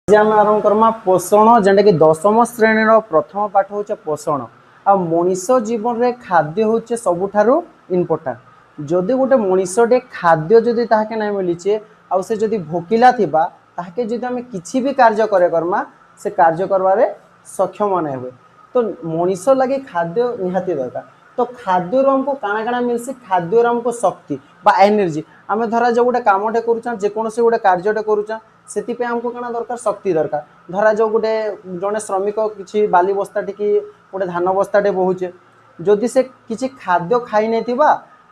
आज आम आरंभ करमा पोषण जेनटा कि दशम श्रेणी प्रथम पाठ हूँ पोषण आ मनीष जीवन रे खाद्य हूँ सबुठारु इम्पोर्टाट जदि गोटे मनीषटे खाद्य जदि ताके नहीं मिलीचे आ से जदि भोकिला थिबा ताके जदि आम किछि भी कार्य करे करमा से कार्य करबारे सक्षम नहीं हुए तो मनीष लगे खाद्य निहाती दरकार तो खाद्य हमको काଣା काଣା मिलसी खाद्य हमको शक्ति बा एनर्जी आम धरा जो गोटे कामटे करूँ जेकोसी गोटे कार्यटे करूँ से आमको कण दरकार शक्ति दरकार धरा जो गोटे जड़े श्रमिक किसी बाली बस्ता टी गोटे धान बस्ताटे बोचे जदि से किसी खाद्य खाई नहीं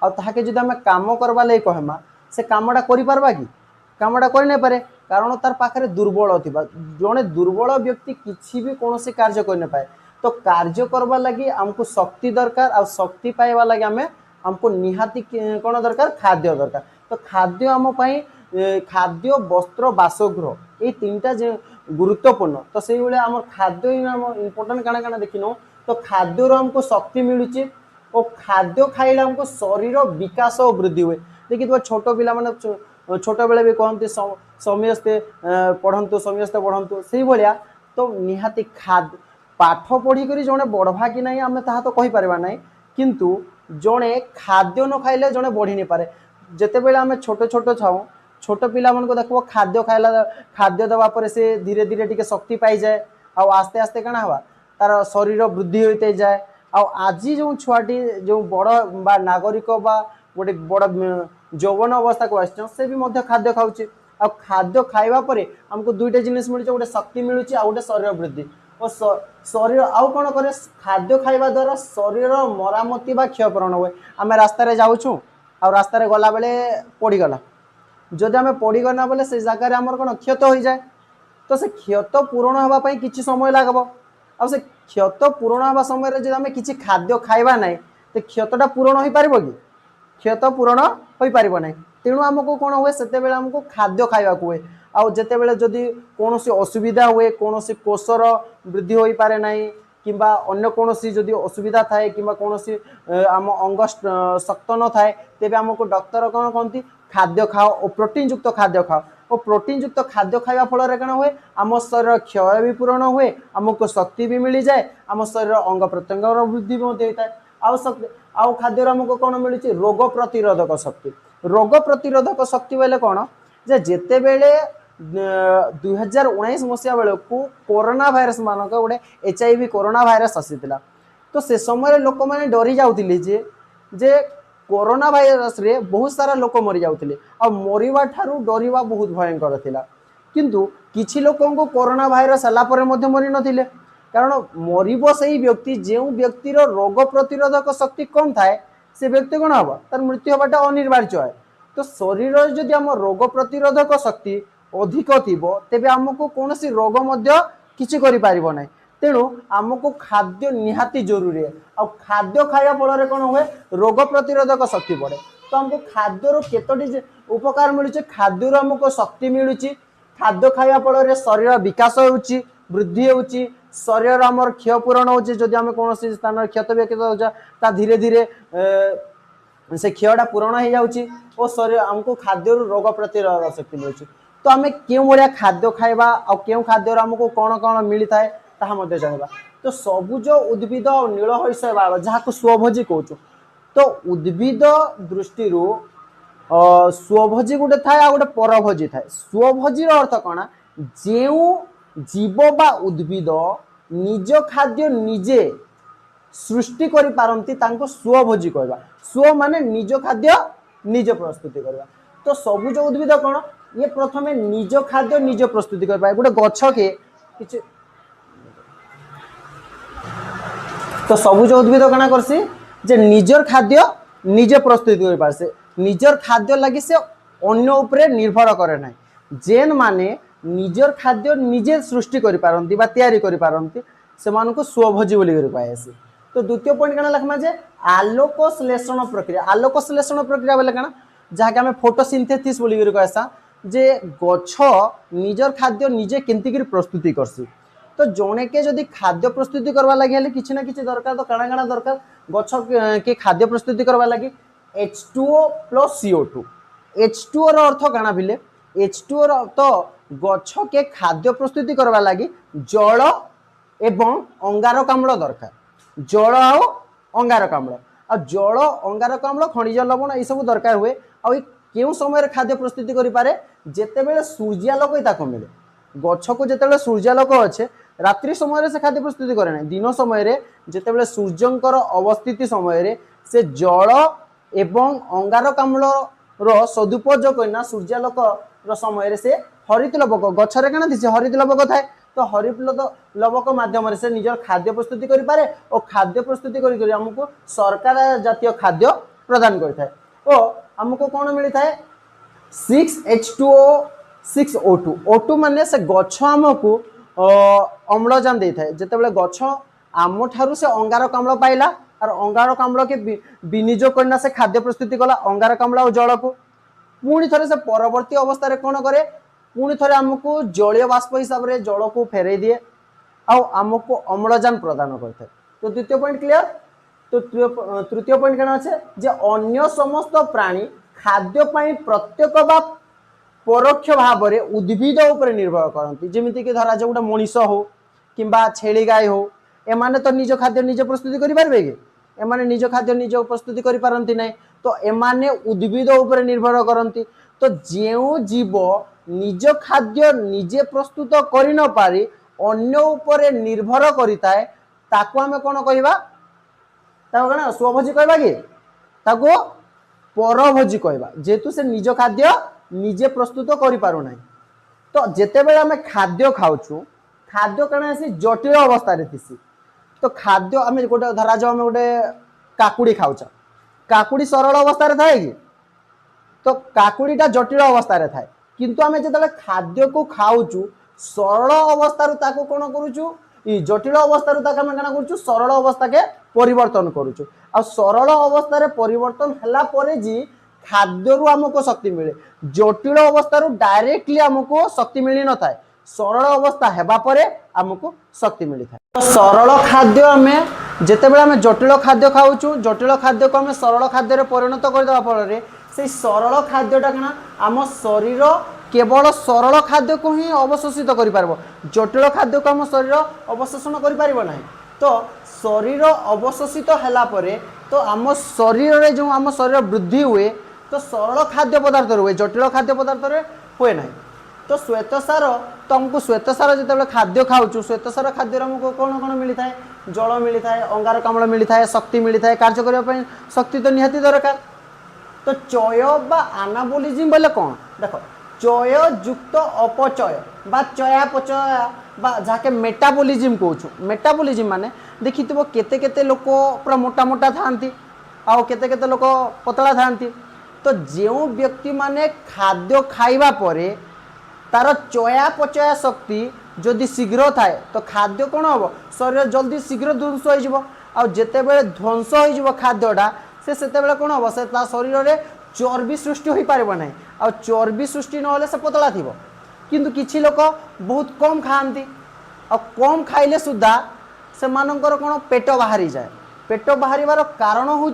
आके जब आम कम करवा लगे कहमा से कमटा कर कि कमटा कर नहीं पारे कारण तार पाखे दुर्बल थी जड़े दुर्बल व्यक्ति किसी भी कौन कार्य कर पाए तो कार्य करवा लगी आमको शक्ति दरकार आ शक्ति पाइबा लगे आम आमको निहाती कौन दरकार खाद्य दरकार तो खाद्य आम खाद्य वस्त्र बासगृह ये तीनटा गुरुत्वपूर्ण तो से आम खाद्य इम्पोर्टाट काଣା काଣା देखिन तो खाद्य आमको शक्ति मिलूँ और खाद्य खाइले आमको शरीर विकास और वृद्धि हुए देखिए छोट पिला माने छोट बेले भी कहते समस्ते पढ़ंतु समस्ते पढ़ंतु से भाया तो निहाती खाद्य पाठ पढ़ी करी जड़े बढ़वा कि नहीं आम ता तो कहीपर ना किंतु जड़े खाद्य न खाइले जड़े बढ़ी नहीं पारे जिते बड़े आम छोट छोट छाऊँ छोट पिला मन को देखो खाद्य खाइला खाद्य दवापर से धीरे धीरे टी शक्ति पाई जाए आस्ते आस्ते कण हवा तार शरीर वृद्धि होते जाए आज जो छुआटी जो बड़ बा नागरिक बा गोटे बड़ यौवन अवस्था को आस से भी खाद्य खाऊे आ खाद्य खाइबा परे हमको दुईटा जिनिस मिलूँ गोटे शक्ति मिलूँ आ गोटे शरीर वृद्धि और शरीर आउ कौन करे खाद्य खाइबा द्वारा शरीर मरामती बा क्षयपूरण हुए आम रास्तार जाऊँ आ रास्तार गला बेले पड़गला जदि आम पड़गना बोले से जगार आमर कौन क्षत हो जाए तो से क्षत पूरण होगापाई किसी समय लगब आ से क्षत पूरण होगा समय जब आम किसी खाद्य खाइबा ना तो क्षतटा पूरण हो पार कि क्षत पूरण हो पार ना तेणु आमको कौन हुए से आमको खाद्य खाइबा हुए आते जदि कौन असुविधा हुए कौन कोषर वृद्धि हो पारे ना कि अन्य कौन जदि असुविधा थाए कि कौन आम अंग शक्त न थाए तेज आमको डॉक्टर कौन कहती खाद्य खाओ और प्रोटीन युक्त खाद्य खाओ और प्रोटीन युक्त खाद्य खावा फल कौन हुए आम शरीर क्षय भी पूरण हुए आमको शक्ति भी मिल जाए आम शरीर अंग प्रत्यंग वृद्धि भी होता है आउ खाद्य आमको कौन मिलूँ रोग प्रतिरोधक शक्ति रोग प्रतिरोधक शक्ति बोले कौन जेते बेले 2019 मसीहा बेलू कोरोना भाइरस मानक गोटे HIV कोरोना भाइरस आसीला तो से समय लोक मैंने डरी जाते जे कोरोना भाइरस रे बहुत सारा लोक मरी जाते मरवा ठारू डरवा बहुत भयंकर थिला किंतु किछि लोकों को कोरोना भाइरस है मरी नथिले कारण मरब से व्यक्ति जो व्यक्तिर रोग प्रतिरोधक शक्ति कम थाए से व्यक्ति कौन हम तार मृत्यु हवाटा अनिवार्य है तो शरीर जदि आम रोग प्रतिरोधक शक्ति अधिक थीबो तेबे आमको कौन सी रोग किसी करिपारिबो नै तेणु आमको खाद्य निहाती जरूरी है आ खाद्य खाया फल कौन हुए रोग प्रतिरोधक शक्ति बढ़े तो हमको खाद्यर केतोटी उपकार मिलूँ खाद्य आमको शक्ति मिलूँ खाद्य खाया फल शरीर विकास होउची वृद्धि होउची शरीर आमर क्षय पूरण होउची जदि आम कौन स्थान क्षत व्यक्त धीरे धीरे से क्षयटा पूरण हो जाउची और शरीर आमको खाद्य रोग प्रतिरोधक शक्ति मिलूँ तो आम क्यों भाया खाद्य खाइबा आ क्यों खाद्य आमको कौन कौन मिलता है ताहा जानवा तो सबुज उद्भिद और नीलहर्ष बाल जहाँ स्वभोजी कहूँ तो उद्भिद दृष्टि स्वभोजी गोटे थाए गोटे परभोजी थाए स्वभोजी अर्थ कौन जो जीव बा उद्भिद निज खाद्य निजे सृष्टि करि पारंती तांको स्वभोजी कहवा स्व माने निज खाद्य निज प्रस्तुति करवा तो सबुज उद्भिद कौन ये प्रथमे निज खाद्य निज प्रस्तुति कर गोटे गछ के किछि तो सबुज उद्भिद कणा करसी जे निजर खाद्य निजे प्रस्तुत कर पारसे निजर खाद्य लगी से अन्य उपरे निर्भर करे ना जेन माने निजर खाद्य निजे सृष्टि करि पारंती बा तैयारी करि पारंती से मानको स्वभोजी बोली कर पाएसी तो द्वितीय पॉइंट कणा लखमा जे आलोक श्लेषण प्रक्रिया बोले कणा जहाँ आम फोटोसिंथेसिस बोली कर कहसा जे गछ निजर खाद्य निजे केंती कर प्रस्तुति करसी तो जने के जदि खाद्य प्रस्तुति करवा लगे हेले किछि ना किछि दरकार तो काଣା काଣା दरकार गछ के खाद्य प्रस्तुति करवा लगे H2O + CO2 H2O रो अर्थ काଣା भिले H2O रो तो गछ के खाद्य प्रस्तुति करवा लगी जल एवं अंगारकाम्ल दरकार। जल आ अंगारकाम्ल आ जल अंगारकाम्ल खनिज लवण ये सब दरकार हुए। आ केउं समय खाद्य प्रस्तुति करि पारे जेतेबेले सूर्यालोक ताको मिले। गछ को जेतेबेले सूर्यालोक अच्छे रात्रि समय से खाद्य प्रस्तुति करे ना, दिन समय जेतेबेले सूर्यंकर अवस्थिति समय से जल एवं अंगारकाम्ल रो सदुपयोग करना सूर्यालोक रो समय से हरित लवक गछरे काना दिसे हरित लवक थाए तो हरित लवक माध्यम से निजर खाद्य प्रस्तुति करि पारे और खाद्य प्रस्तुति करी हमको सरकार जातीय खाद्य प्रदान करथाय। ओ हमको कोन मिली थाए 6H2O 6O2 O2 माने से गछ हमको अम्लजान दे थाए। जेतेबेले गछ आम ठारू से अंगारकाम्ल पाइला और अंगारकाम्ल के विनियोग करना से खाद्य प्रस्तुति कला अंगारकाम्ल और जल को पुणी थे से परवर्ती अवस्था कौन करे पुणी थे आमको जलीय बाष्प हिसाब से जल को फेरई दिए आमको अम्लजान प्रदान करते। तो द्वितीय पॉइंट क्लियर। तो तृतीय पॉइंट क्या अच्छे जे अन्य समस्त प्राणी खाद्य प्रत्यक्ष बा परोक्ष भाव में उद्भिद उपर निर्भर करती। जमीती कि धरा गोटे मनीष हो कि छेली गाय हो एमाने तो निज खाद्य निजे प्रस्तुति करेंगे कि एमाने निज खाद्य निज प्रस्तुति करती ना तो एमाने उद्भिद उपर निर्भर करती। तो जो जीव निज खाद्य निजे प्रस्तुत कर न पारी अन्य उपर निर्भर करता है ताको आमे कोन कहबा ताको स्वभोजी कहबा कि ताको परभोजी कहबा जेतु से निज खाद्य निजे प्रस्तुत करि पारु नै। तो जेते बेले आमे खाद्य खाउछु खाद्य कना से जटिल अवस्था रे थिसी। तो खाद्य आमे गोटे धरा जाओ आमे गोटे काकुड़ी खाउचा काकुड़ी सरल अवस्था रे थाए कि तो काकुड़ीटा जटिल अवस्था रे थाए किंतु आमे जेतले खाद्य को खाउछु सरल अवस्था रु ताको कोन करूछु ई जटिल अवस्था रु ताको आमे कना करूछु सरल अवस्था के परिवर्तन करूछु। आ सरल अवस्था रे परिवर्तन हला परे जी खाद्य रु हमको शक्ति मिले। जटिल अवस्था रु डायरेक्टली हमको शक्ति मिली न थाए सरल अवस्था हेबा परे हमको शक्ति मिली थाए। तो सरल खाद्य आमे जेतेबेले आमे जटिल खाद्य खाउछु जटिल खाद्य को आमे सरल खाद्य रे परिणत कर देबा फल से सरल खाद्यटा कना आम शरीर केवल सरल खाद्य को ही अवशोषित कर पारबो जटिल खाद्य को आम शरीर अवशोषण कर पारिबो नाही। तो शरीर अवशोषित हला परे तो आम शरीर रे जो आम शरीर वृद्धि हुए तो सरल खाद्य पदार्थ हुए जटिल खाद्य पदार्थ रे हुए नाही। तो श्वेतसार तो हमको श्वेतसार जिते खाद्य खाऊँ श्वेतसार खाद्य हमको कौन कौन मिली थाए जल मिली थाए अंगारकाम्ल मिली थाए शक्ति मिली थाए कार्य करने शक्ति तो निहाती दरकार। तो चय बा आनाबोलिजिम बोले कौन देख चय युक्त अपचय बा चयापचय बा जाके मेटाबोलिजिम कहूँ मेटाबोलिजिम माने देखि केते केते लोक पूरा मोटा मोटा थांती आउ केते केते लोक पतला थांती। तो जो व्यक्ति माने खाद्य खाइबा परे तार चयापचय शक्ति जदि शीघ्र थाए तो खाद्य कौन हम शरीर जल्दी शीघ्र ध्वंस हो जिते बड़े ध्वंस हो खाद्यटा से कौन हम से शरीर में चर्बी सृष्टि हो पार ना आ चर्बी सृष्टि ना से पतला थी किंतु किछि लोक बहुत कम खाती आ कम खाइले सुधा से मानकर कौन पेट बाहरी जाए। पेट बाहर कारण हूँ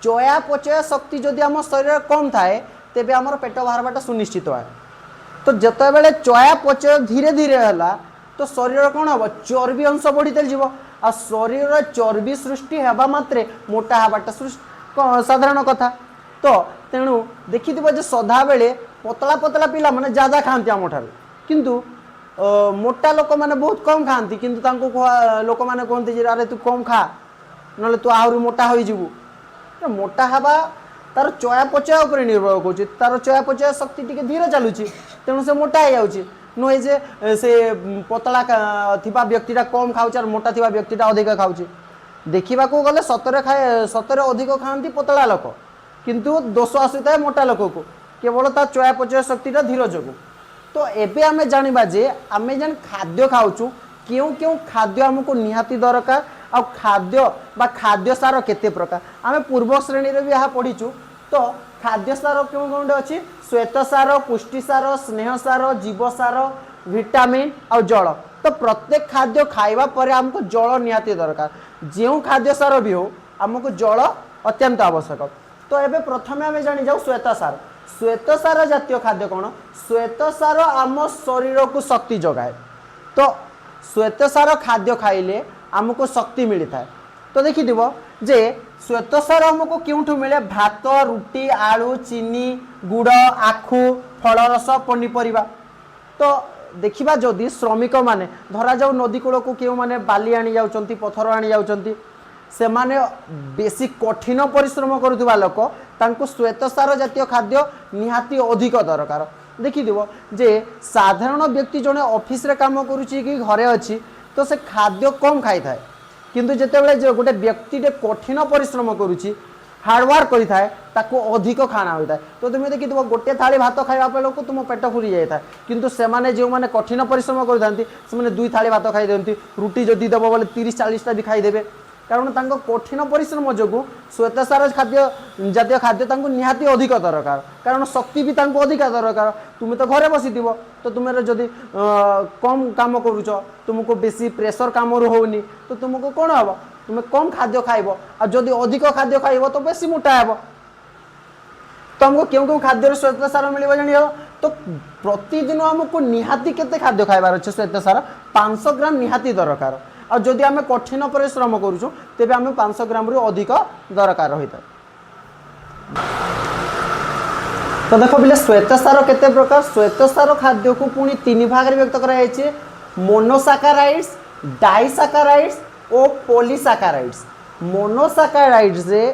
चयापचय शक्ति जदि आम शरीर कम थाए तेबे आमर पेट बाहरटा सुनिश्चित है। तो जिते बड़े चयापचय धीरे धीरे है तो शरीर कौन हम चर्बी अंश बढ़ी चल आ शरीर चर्बी सृष्टि होगा मात्रे मोटा हवाटा साधारण कथा। तो तेणु देखि सदा बेले पतला पतला पिला माने ज्यादा खाती आम ठार किंतु मोटा लोक मैंने बहुत कम खाती किंतु लोक मैंने कहते अरे तू कम खा ना तू आहरी मोटा हो मोटा हवा तार चयापचय उपर निर्भर कर तार चयापचय शक्ति टी धीरे चलुची तेणु से मोटा हो जाऊँगी नुहे जे से पतला थिबा व्यक्तिटा कम खाऊँ मोटा थिबा व्यक्तिटा अधिक खाऊँ देखा गले सतरे खाए सतरे अधिक खाती पतला लोक किंतु दोष आसता है मोटा लोक को केवल तार चयापचय शक्तिटा धीर जो। तो एबे आमे जानिबा जे आमे जन खाद्य खाऊँ क्यों क्यों खाद्य हमको निहाती दरकार आ खाद्य बा खाद्य सार केते प्रकार आमे पूर्व श्रेणी रे भी यहाँ पढ़ीचु। तो खाद्य सार क्यों कौन अच्छी श्वेत सार पुष्टि सार स्नेह सार जीव सार विटामिन और जल। तो प्रत्येक खाद्य खाइबा परे हमको जल निहाती दरकार जो खाद्य सार भी हो हमको जल अत्यंत आवश्यक। तो एबे प्रथमे आमे जानी जाऊ श्वेत सार श्वेतसार जातीय खाद्य कौन श्वेतसार आम शरीर को शक्ति जगाए तो श्वेतसार खाद्य खाइले आमको शक्ति मिलता है तो देखिथिबो जे श्वेतसार आमको क्योंठु मिले भात रुटी आलू चीनी गुड़ आखु फलरस पनीपरिया तो देखिबा जदि श्रमिक माने धरा जाऊ नदी कूल को क्यों माने बाली आनी जाउचंती पत्थर आनी जाउचंती से माने बेसी कठिन परिश्रम करुवा लोक तांको श्वेतसार जातीय खाद्य निहाती अधिक दरकार देखिथिबो जे साधारण व्यक्ति जने ऑफिस रे काम करूची कि घरे अछि तो से खाद्य कम खाई थाए किंतु जेतेबेले जे गोटे व्यक्ति रे कठिन परिश्रम करूची हार्डवर्क करि थाए ताको अधिक खाना होता है तो तुम देखिथिबो गोटे थाली भात खाइबा बेलू तुम पेट फुरी जाए किंतु से माने जो माने कठिन परिश्रम करथांती से माने दुई थाली भात खाई देंती रुटी जदि देबो बोले 30-40 टा भी खाई देबे कारण तांको कठिन परिश्रम जोगु श्वेतसार खाद्य जातीय खाद्य तांको निहाती अधिक दरकार कारण शक्ति भी तांको अधिक दरकार तुम तो घरे बसिथिबो तो तुम जदि कम काम करूछ तुमको बेसी प्रेशर काम होनी तो तुमको कौन हम तुम कम खाद्य खाइब आ जदि अधिक खाद्य खाइब तो बेसी मोटा हेब तो हमको क्यों क्यों खाद्य श्वेतसार मिल जानी तो प्रतिदिन हमको निहाती केते खाद्य खाइबार अच्छे श्वेतसार 500 ग्राम निहाती दरकार आ जदि आम कठिन परिश्रम करूँ तेज आम 500 ग्राम रु अधिक दरकार रही था तो देख बोले श्वेतसार केते प्रकार श्वेतसार खाद्य को पुणी 3 भाग रे व्यक्त कराई मोनोसाकाराइड्स डाइसाकाराइड्स और पॉलीसाकाराइड्स मोनोसाकाराइड्स रे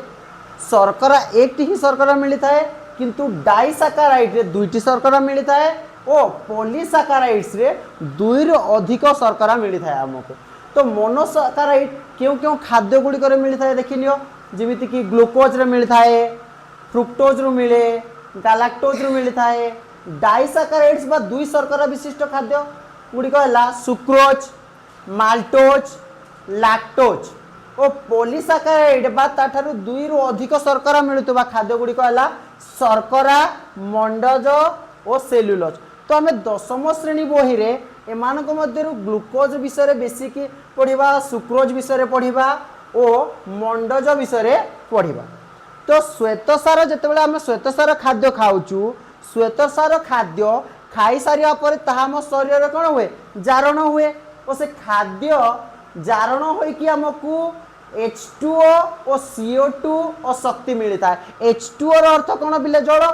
शर्करा एक ही शर्करा मिलता है किंतु डाइसाकाराइड रे 2टी शर्करा मिलता है और पॉलीसाकाराइड्स रे 2 रो अधिक शर्करा मिलता है हमको तो मोनोसाकाराइड क्यों क्यों खाद्य गुड़िक मिलता है देखि नियो जेमिति कि ग्लूकोज रे मिलता है फ्रुक्टोज रू मिले गालाक्टोज रू मिलता है डाइसाकाराइड्स बा 2 शर्करा विशिष्ट खाद्य गुड़िक है सुक्रोज माल्टोज लैक्टोज और पॉलीसाकाराइड बा ताठारु 2 रु अधिक शर्करा मिलुतबा खाद्य गुड़िक है शर्करा मंडज और सेलुलोज तो आम 10म श्रेणी बही रे एमानक मध्यरु ग्लूकोज विषय बेसी की पढ़िबा सुक्रोज विषय पढ़िबा और मंडज विषय पढ़िबा तो श्वेतसार जेतेबेले आम श्वेतसार खाद्य खाउचु श्वेतसार खाद्य खाई सारिया पर ताहा हम शरीर रे कोन हुए जारण हुए और से खाद्य जारण होई कि हमकु H2O और CO2 और शक्ति मिलता है H2O रो अर्थ कोन बिले जल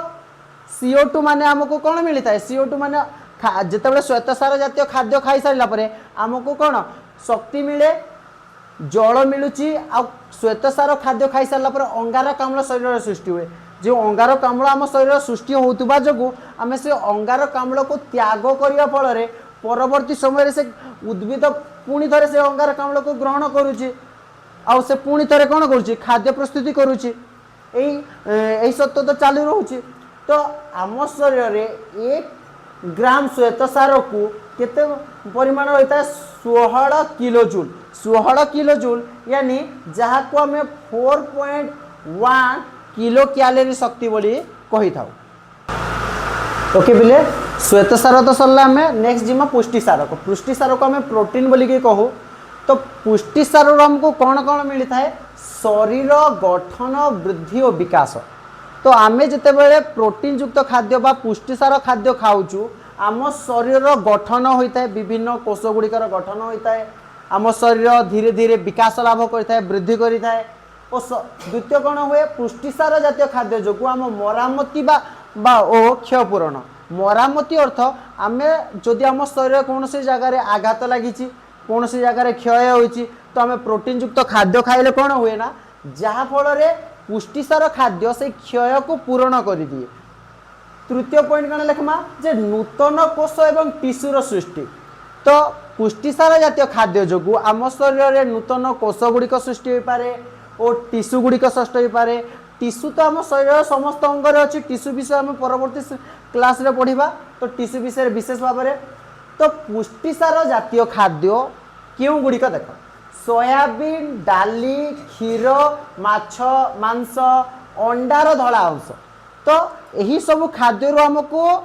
CO2 माने हमको कोन मिलता है CO2 माने जेतेबेले श्वेतसार जातीय खाद्य खाई सारिला परे हमको कोन शक्ति मिले जल मिलुची आ श्वेतसार खाद्य खाई सारिला परे अंगारकाम्ल शरीर सृष्टि हुए जो अंगारकाम्ल आम शरीर सृष्टि होतुबा जगु आमे से अंगारकाम्ल को त्याग करिया फल रे परवर्ती समय से उद्भिद पुणी थे से अंगारकाम्ल को ग्रहण करुच्ची आ से पुणी थे कौन करुच्ची खाद्य प्रस्तुति करुच्ची यही सत्य तो चालू रोचे तो आम शरीर में 1 ग्राम श्वेतसार को केते परिमाण होता है 16 किलोजूल 16 किलोजूल यानी जहाँ को आम 4.1 किलो कैलोरी शक्ति बोली कही था ओके बिले श्वेतसार तो सरला आम नेक्स्ट जिमा पुष्टिसार को आम प्रोटीन बोली कहू तो पुष्टिसार हमको कौन कौन मिलता है शरीर गठन वृद्धि और विकास तो आम जितेबाला प्रोटीन युक्त खाद्य बा पुष्टिसार खाद्य खाऊचु आम शरीर गठन होता है विभिन्न कोष गुड़िकर गठन होता है आम शरीर धीरे धीरे विकास लाभ करता है वृद्धि करता है और द्वितीय कौन हुए पुष्टिसार जातीय खाद्य जो आम मरामती बा ओ क्षयपूरण मरामती अर्थ आम जदि आम शरीर कौन सी जगार आघात लगी कौन सी जगार क्षय होती तो आम प्रोटीन युक्त खाद्य खाइले कौन हुए ना जहाँफल पुष्टिसार खाद्य से क्षय को पूरण कर दिए तृतीय पॉइंट कौन लिखमा जे नूतन कोष एवं टिश्यूर सृष्टि तो पुष्टिसार जातीय खाद्य जो आम शरीर में नूतन कोष गुड़िक सृष्टि हो पारे और टिश्यू गुड़िक सृष्टि हो पारे टिश्यू तो आम शरीर समस्त अंग अच्छी टिश्यू विषय आम परवर्ती क्लास रे पढ़ा तो टिश्यू विषय विशेष भाव में तो पुष्टिसार जातीय खाद्य क्यों गुड़िक देख सोयाबीन डाली क्षीर माछ मांस अंडार धला अंश तो यही सब खाद्य आमको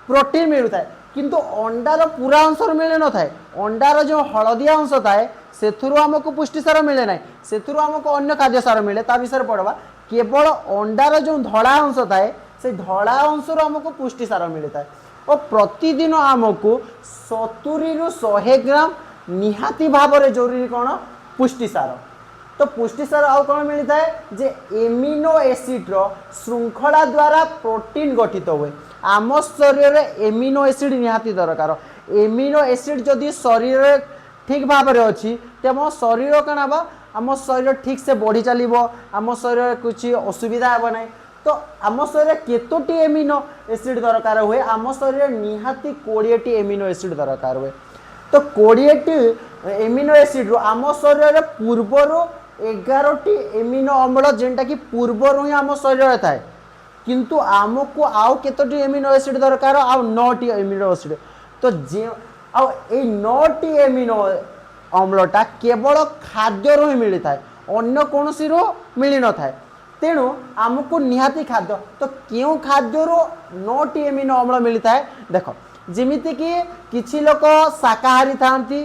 प्रोटीन मिलता है किंतु अंडार पूरा अंश मिले न थाए अंडार जो हलदिया अंश थाए से आमको पुष्टिसार मिले ना से आमको अन्य खाद्य सार मिले ता विषय पढ़वा केवल अंडार जो धला अंश थाए से धड़ा अंश आमको पुष्टिसार मिलता है और प्रतिदिन आमको 70 ରୁ 100 ग्राम निहाती भाव में जरूरी कौन पुष्टिसार तो पुष्टिसार आउ कौन मिलता है जे एमिनो एसिड रो श्रृंखला द्वारा प्रोटीन गठित हुए आम शरीर में एमिनो एसिड निहाती दरकार एमिनो एसिड जदि शरीर ठीक भाव में अच्छी तेम शरीर कण हम आम शरीर ठीक से बढ़ी चलो आम शरीर कुछ असुविधा हे ना तो आम शरीर केतोटी एमिनो एसिड दरकार हुए आम शरीर निहाती 20टी एमिनो एसिड दरकार हुए तो 20टी एमिनो एसिड रो आम शरीर पूर्वर 11टी एमिनो अम्ल जेनटा कि पूर्वर ही आम शरीर थाए किंतु आमको आउ केतोटी एमिनो एसिड दरकार आउ 9टी एमिनो एसिड तो जे आउ ए 9टी एमिनो अम्लटा केवल खाद्य ही मिलता है अन्य कौन सी रो मिल न थाए तेणु आमको निहाती खाद्य तो क्यों खाद्य 9टी एमिनो अम्ल मिलता है देख जमीती कि किछि लोक शाकाहारी थांती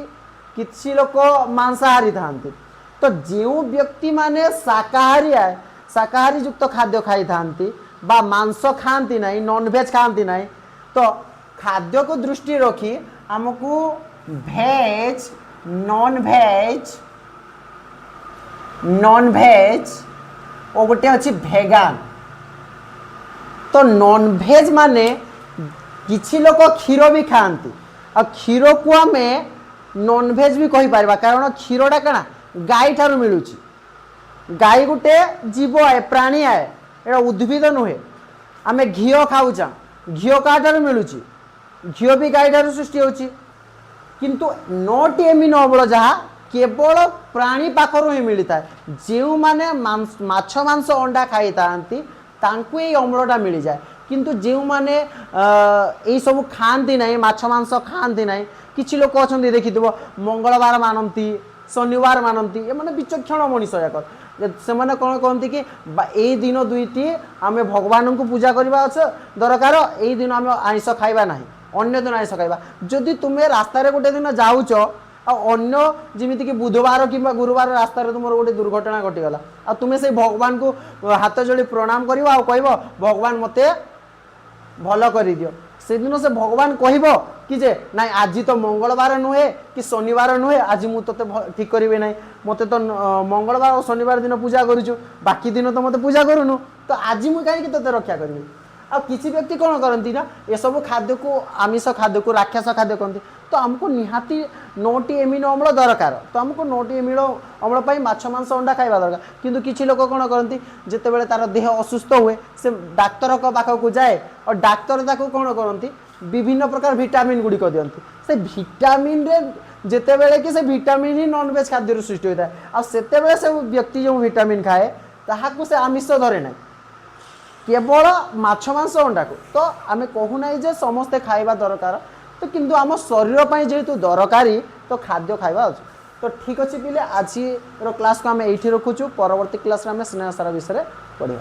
किछि लोक मांसाहारी थांती तो जो व्यक्ति माने शाकाहारी युक्त खाद्य खाई थांती बा मांस खाती ना नॉनवेज खाती ना तो खाद्य को दृष्टि रखी आमको भेज नॉन भेज और गोटे अच्छी भेगान तो नॉन भेज माने किछि लोक क्षीर भी खाती और क्षीर को आम नॉन भेज भी कही पार कारण क्षीरटा कणा गाई ठार मिलूँ गाई गोटे जीव आए प्राणी आए एटा उद्भिद नुहे आम घी खाऊचा घी क्या मिलूँ घी भी गाई ठार सृष्टि होची किंतु 9टी एमिनो अम्ल जहाँ केवल प्राणी पाखर ही मिलता है जो माने माछ मांस अंडा खाई तांकु ये अम्लटा मिल जाए किंतु जो माने ये सब खाती ना माछ मांस खाती ना किछि लोक अच्छा देखी मंगलवार मानती शनिवार मानती ये माने विचक्षण मनीष याक से मैंने कौन कहती कि यही दिन दुईटी आम भगवान को पूजा करवा दरकार यही दिन आम आइष खाइबा ना अन्य दिन आइष खाइबा जदि तुम्हें रास्तार गोटे दिन जाऊच अन्य जमीती कि बुधवार कि गुरुवार रास्तार तुम गोटे दुर्घटना घटीगला आ तुम्हें से भगवान को हाथ जोड़ी प्रणाम कर कह भगवान मते भल कर दियो से दिन से भगवान कह कि जे ना आज तो मंगलवार नुहे कि शनिवार नुहे आज मुझे ठीक करेंगे ना मत तो मंगलवार और शनिवार दिन पूजा करूँ बाकी दिन तो मत पूजा करूनु तो आज मुझे कहीं ते रक्षा करी आ किसी व्यक्ति कौन करती ना ये सब खाद्य को आमिष खाद्य को राक्षस खाद्य कहते तो आमको निहाती 9टी एमिनो अम्ल दरकार तो आमको 9टी एमिनो अम्ल पर माछ मांस अंडा खाइबा दरकार किंतु किसी लोक कौन करती जितेबाला तार देह असुस्थ हुए से डाक्तर पाखक जाए और डाक्तर ताको कौन करती विभिन्न प्रकार विटामिन गुड़िक दिखती से विटामिन जिते बड़े कि से विटामिन ही नॉनवेज खाद्य सृष्टि होता है आ सेतेबेले से व्यक्ति जो विटामिन खाए ताहाकु से आमिष धरे ना केवल माछ मांस अंडा को तो आम कहूना जे समस्ते खाइबा दरकार तो किंतु आम शरीर पर जेहेतु दरकारी तो खाद्य खाइबा उचित तो ठीक अच्छे पिले आज क्लास को आम ये रखुचु परवर्ती क्लास में स्नेह सारा विषय पढ़ा।